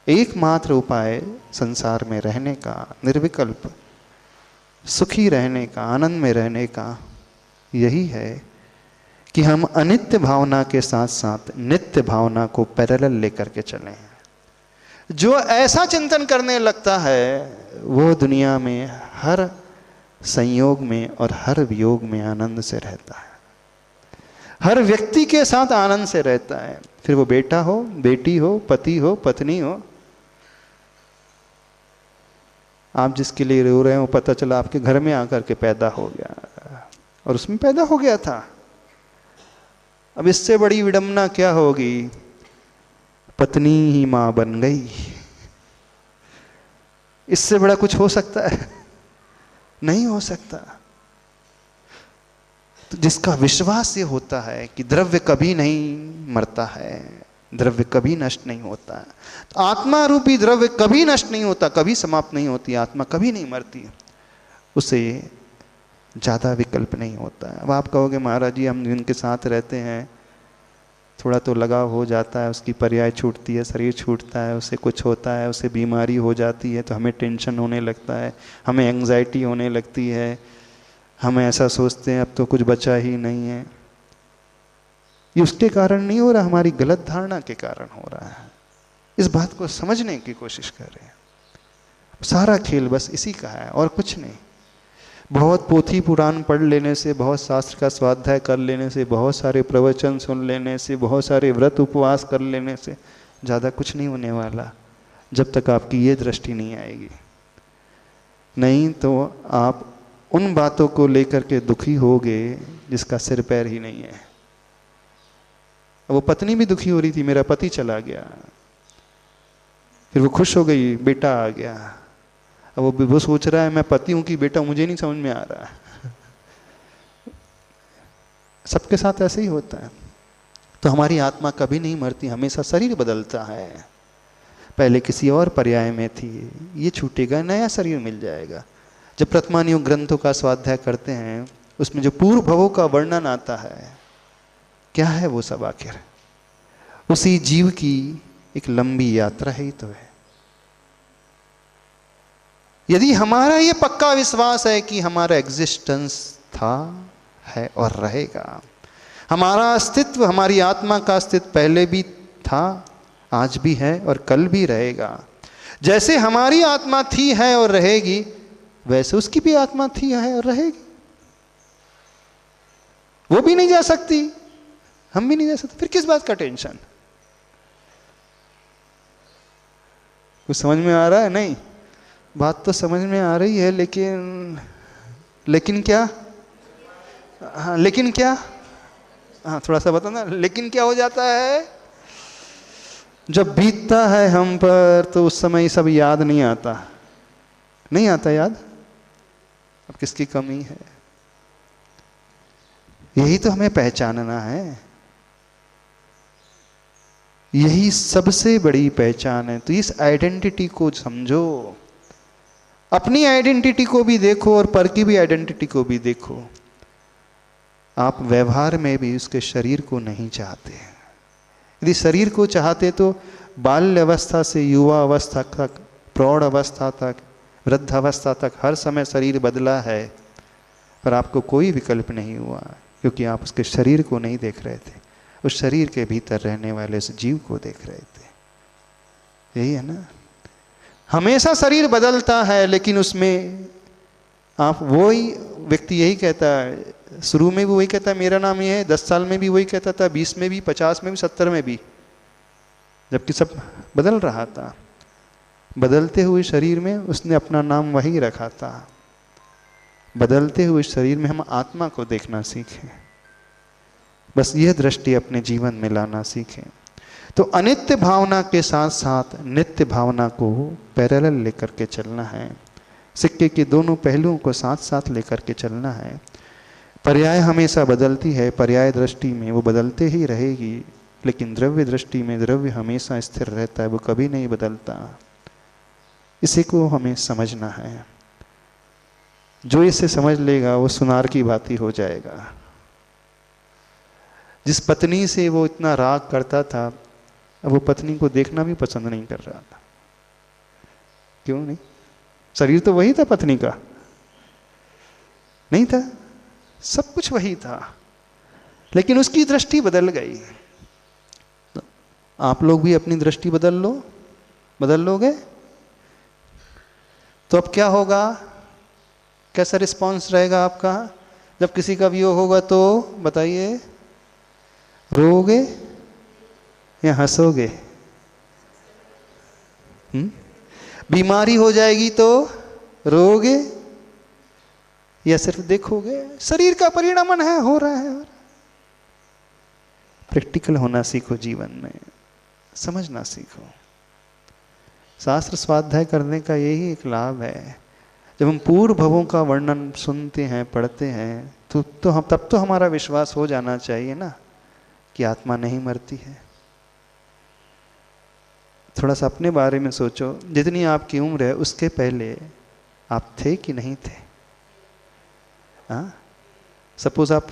एकमात्र उपाय संसार में रहने का, निर्विकल्प सुखी रहने का, आनंद में रहने का यही है कि हम अनित्य भावना के साथ साथ नित्य भावना को पैरेलल लेकर के चलें। जो ऐसा चिंतन करने लगता है वो दुनिया में हर संयोग में और हर वियोग में आनंद से रहता है, हर व्यक्ति के साथ आनंद से रहता है। फिर वो बेटा हो, बेटी हो, पति हो, पत्नी हो। आप जिसके लिए रो रहे हैं वो पता चला आपके घर में आकर के पैदा हो गया और उसमें पैदा हो गया था। अब इससे बड़ी विडंबना क्या होगी? पत्नी ही मां बन गई। इससे बड़ा कुछ हो सकता है? नहीं हो सकता। तो जिसका विश्वास ये होता है कि द्रव्य कभी नहीं मरता है, द्रव्य कभी नष्ट नहीं होता, तो आत्मा रूपी द्रव्य कभी नष्ट नहीं होता, कभी समाप्त नहीं होती, आत्मा कभी नहीं मरती, उसे ज़्यादा विकल्प नहीं होता है। अब आप कहोगे महाराज जी हम जिनके साथ रहते हैं थोड़ा तो लगाव हो जाता है, उसकी पर्याय छूटती है, शरीर छूटता है, उसे कुछ होता है, उसे बीमारी हो जाती है तो हमें टेंशन होने लगता है, हमें एंग्जाइटी होने लगती है, हम ऐसा सोचते हैं अब तो कुछ बचा ही नहीं है। ये उसके कारण नहीं हो रहा, हमारी गलत धारणा के कारण हो रहा है। इस बात को समझने की कोशिश कर रहे हैं। सारा खेल बस इसी का है और कुछ नहीं। बहुत पोथी पुराण पढ़ लेने से, बहुत शास्त्र का स्वाध्याय कर लेने से, बहुत सारे प्रवचन सुन लेने से, बहुत सारे व्रत उपवास कर लेने से ज़्यादा कुछ नहीं होने वाला, जब तक आपकी ये दृष्टि नहीं आएगी। नहीं तो आप उन बातों को लेकर के दुखी होगे जिसका सिर पैर ही नहीं है। वो पत्नी भी दुखी हो रही थी, मेरा पति चला गया, फिर वो खुश हो गई, बेटा आ गया। अब वो सोच रहा है मैं पति हूं कि बेटा, मुझे नहीं समझ में आ रहा है। सबके साथ ऐसे ही होता है। तो हमारी आत्मा कभी नहीं मरती, हमेशा शरीर बदलता है। पहले किसी और पर्याय में थी, ये छूटेगा, नया शरीर मिल जाएगा। जब प्रथमानुयोग ग्रंथों का स्वाध्याय करते हैं उसमें जो पूर्व भवों का वर्णन आता है, क्या है वो सब? आखिर उसी जीव की एक लंबी यात्रा ही तो है। यदि हमारा ये पक्का विश्वास है कि हमारा एग्जिस्टेंस था, है और रहेगा, हमारा अस्तित्व, हमारी आत्मा का अस्तित्व पहले भी था, आज भी है और कल भी रहेगा। जैसे हमारी आत्मा थी, है और रहेगी, वैसे उसकी भी आत्मा थी, है और रहेगी। वो भी नहीं जा सकती, हम भी नहीं जा सकते, फिर किस बात का टेंशन? कुछ समझ में आ रहा है? नहीं, बात तो समझ में आ रही है, लेकिन क्या? हाँ, लेकिन क्या? हाँ, थोड़ा सा बताना। लेकिन क्या हो जाता है? जब बीतता है हम पर तो उस समय ये सब याद नहीं आता। नहीं आता याद? अब किसकी कमी है? यही तो हमें पहचानना है, यही सबसे बड़ी पहचान है। तो इस आइडेंटिटी को समझो, अपनी आइडेंटिटी को भी देखो और पर की भी आइडेंटिटी को भी देखो। आप व्यवहार में भी उसके शरीर को नहीं चाहते। यदि शरीर को चाहते तो बाल्य अवस्था से युवा अवस्था तक, प्रौढ़ अवस्था तक, वृद्ध अवस्था तक हर समय शरीर बदला है, पर आपको कोई विकल्प नहीं हुआ क्योंकि आप उसके शरीर को नहीं देख रहे थे, उस शरीर के भीतर रहने वाले उस जीव को देख रहे थे। यही है ना, हमेशा शरीर बदलता है, लेकिन उसमें आप वही व्यक्ति यही कहता है, शुरू में भी वही कहता है मेरा नाम ये है, 10 साल में भी वही कहता था, 20 में भी, 50 में भी, 70 में भी, जबकि सब बदल रहा था। बदलते हुए शरीर में उसने अपना नाम वही रखा था। बदलते हुए शरीर में हम आत्मा को देखना सीखें, बस यह दृष्टि अपने जीवन में लाना सीखें। तो अनित्य भावना के साथ साथ नित्य भावना को पैरेलल लेकर के चलना है। सिक्के के दोनों पहलुओं को साथ साथ लेकर के चलना है। पर्याय हमेशा बदलती है, पर्याय दृष्टि में वो बदलते ही रहेगी, लेकिन द्रव्य दृष्टि में द्रव्य हमेशा स्थिर रहता है, वो कभी नहीं बदलता। इसी को हमें समझना है। जो इसे समझ लेगा वो सुनार की भांति हो जाएगा। जिस पत्नी से वो इतना राग करता था, अब वो पत्नी को देखना भी पसंद नहीं कर रहा था। क्यों नहीं? शरीर तो वही था पत्नी का, नहीं था? सब कुछ वही था, लेकिन उसकी दृष्टि बदल गई। तो आप लोग भी अपनी दृष्टि बदल लो, बदल लोगे तो अब क्या होगा? कैसा रिस्पॉन्स रहेगा आपका जब किसी का वियोग होगा? तो बताइए, रोओगे या हंसोगे? बीमारी हो जाएगी तो रोओगे या सिर्फ देखोगे? शरीर का परिणामन है, हो रहा है। प्रैक्टिकल होना सीखो, जीवन में समझना सीखो। शास्त्र स्वाध्याय करने का यही एक लाभ है। जब हम पूर्व भवों का वर्णन सुनते हैं, पढ़ते हैं, तो हम तब तो हमारा विश्वास हो जाना चाहिए ना कि आत्मा नहीं मरती है। थोड़ा सा अपने बारे में सोचो, जितनी आपकी उम्र है उसके पहले आप थे कि नहीं थे? हाँ, सपोज आप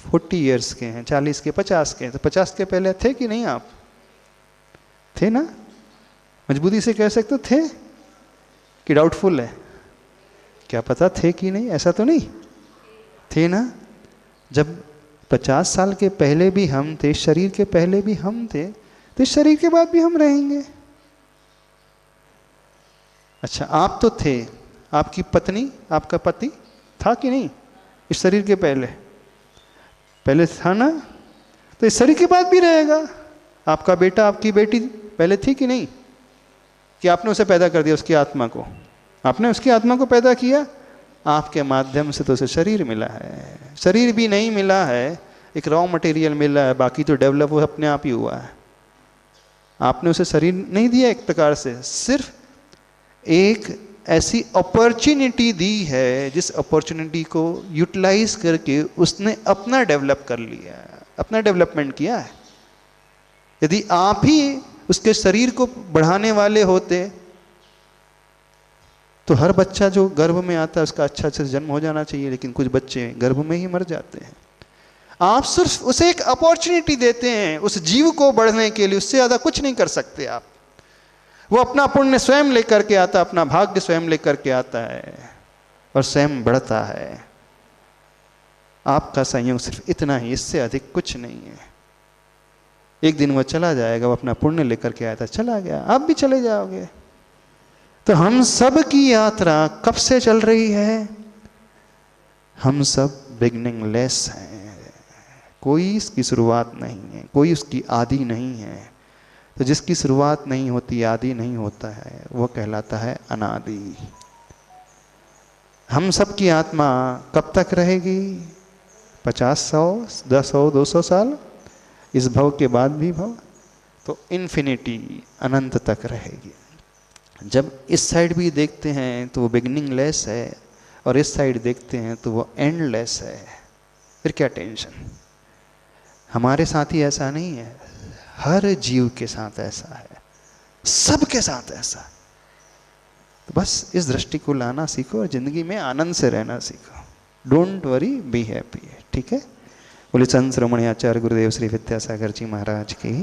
40 इयर्स के हैं, 40 के, 50 के हैं, तो 50 के पहले थे कि नहीं? आप थे ना? मजबूती से कह सकते थे कि डाउटफुल है? क्या पता थे कि नहीं, ऐसा तो नहीं थे ना? जब 50 साल के पहले भी हम थे, शरीर के पहले भी हम थे, तो इस शरीर के बाद भी हम रहेंगे। अच्छा, आप तो थे, आपकी पत्नी, आपका पति था कि नहीं इस शरीर के पहले? पहले था ना? तो इस शरीर के बाद भी रहेगा। आपका बेटा, आपकी बेटी पहले थी कि नहीं? कि आपने उसे पैदा कर दिया, उसकी आत्मा को? आपने उसकी आत्मा को पैदा किया, आपके माध्यम से तो उसे शरीर मिला है। शरीर भी नहीं मिला है, एक रॉ मटेरियल मिला है, बाकी तो डेवलप वो अपने आप ही हुआ है। आपने उसे शरीर नहीं दिया एक प्रकार से, सिर्फ एक ऐसी अपॉर्चुनिटी दी है जिस अपॉर्चुनिटी को यूटिलाइज करके उसने अपना डेवलप कर लिया, अपना डेवलपमेंट किया है। यदि आप ही उसके शरीर को बढ़ाने वाले होते तो हर बच्चा जो गर्भ में आता है उसका अच्छा से जन्म हो जाना चाहिए, लेकिन कुछ बच्चे गर्भ में ही मर जाते हैं। आप सिर्फ उसे एक अपॉर्चुनिटी देते हैं उस जीव को बढ़ने के लिए, उससे ज़्यादा कुछ नहीं कर सकते आप। वो अपना पुण्य स्वयं लेकर के आता, अपना भाग्य स्वयं लेकर के आता है और स्वयं बढ़ता है। आपका संयोग सिर्फ इतना ही, इससे अधिक कुछ नहीं है। एक दिन वो चला जाएगा, वो अपना पुण्य लेकर के आया था, चला गया, आप भी चले जाओगे। तो हम सब की यात्रा कब से चल रही है? हम सब बिगनिंगलेस हैं, कोई इसकी शुरुआत नहीं है, कोई उसकी आदि नहीं है। तो जिसकी शुरुआत नहीं होती, आदि नहीं होता है, वो कहलाता है अनादि। हम सब की आत्मा कब तक रहेगी? 50, 100, 10, 100, 200 साल, इस भव के बाद भी भव, तो इन्फिनिटी, अनंत तक रहेगी। जब इस साइड भी देखते हैं तो वो बिगनिंगलेस है, और इस साइड देखते हैं तो वो एंडलेस है, फिर क्या टेंशन? हमारे साथ ही ऐसा नहीं है, हर जीव के साथ ऐसा है, सबके साथ ऐसा है। तो बस इस दृष्टि को लाना सीखो और जिंदगी में आनंद से रहना सीखो। Don't worry, be happy. ठीक है? बोले संत श्रोमणी आचार्य गुरुदेव श्री विद्यासागर जी महाराज की।